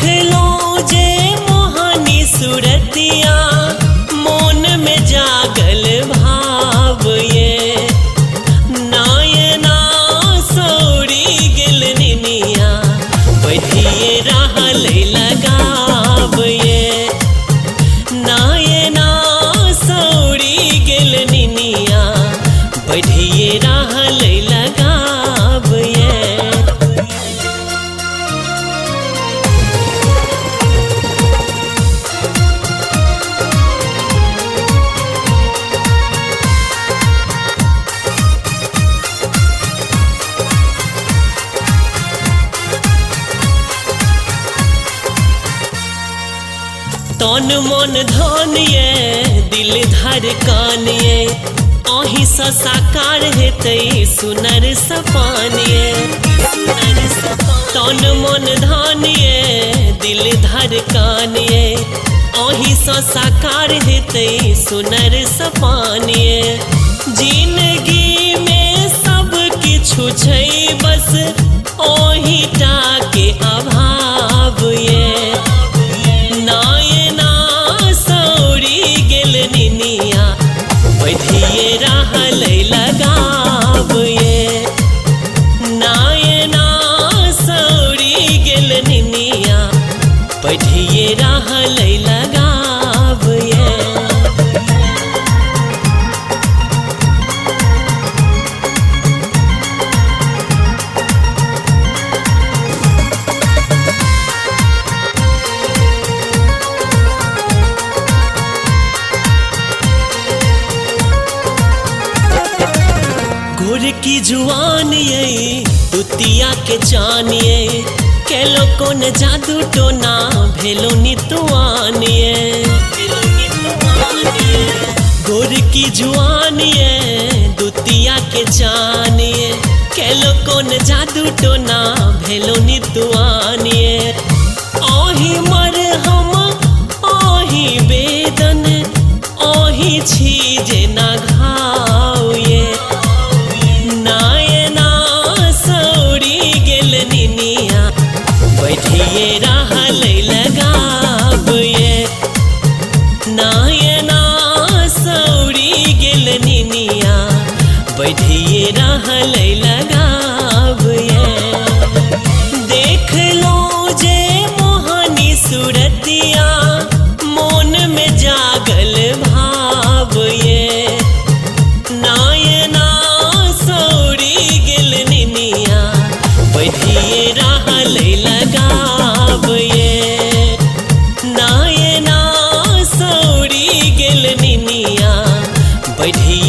देख लो जे मोहनी सूरतिया मोन में जागल भाव ये नायना सौरी गेल निनिया बैठिए रहल लगाव ये नायना सौरी गेल निनिया बैठिए रहल लगाव ये। तन मन धन ये दिल धड़कन ये अही सा साकार हेतै सुनर सपान ये तन मन धन ये दिल धड़कन ये अही सा साकार हेतै सुनर सपान ये जिंदगी में सब किछु छै बस ओही टा के अभाव ये नायना सौरी गेल निनिया बैठिए रहल लगाव ये नायना सौरी गेल निनिया बैठिए रहल लगाव ये। गोर की जुआन ये दुतिया के चान ये केलो कोन जादू टोना भेलो नितुआन ये गोर की जुआन ये दुतिया के चान ये केलो कोन जादू टोना भेलो नितुआन ये ओही मरहम ओही वेदन ओही छी जेना घाव ये नायना सौरी गेल निनिया बैठिए रहल लगाव ये नायना सौरी गेल निनिया बैठिए रहल लगाव ये देख लो जे मोहनी सूरतिया मोन में जागल भाव ये नायना सौरी गेल निनिया बैठिए रहल लगाव ये नायना सौरी गेल निनिया बैठिए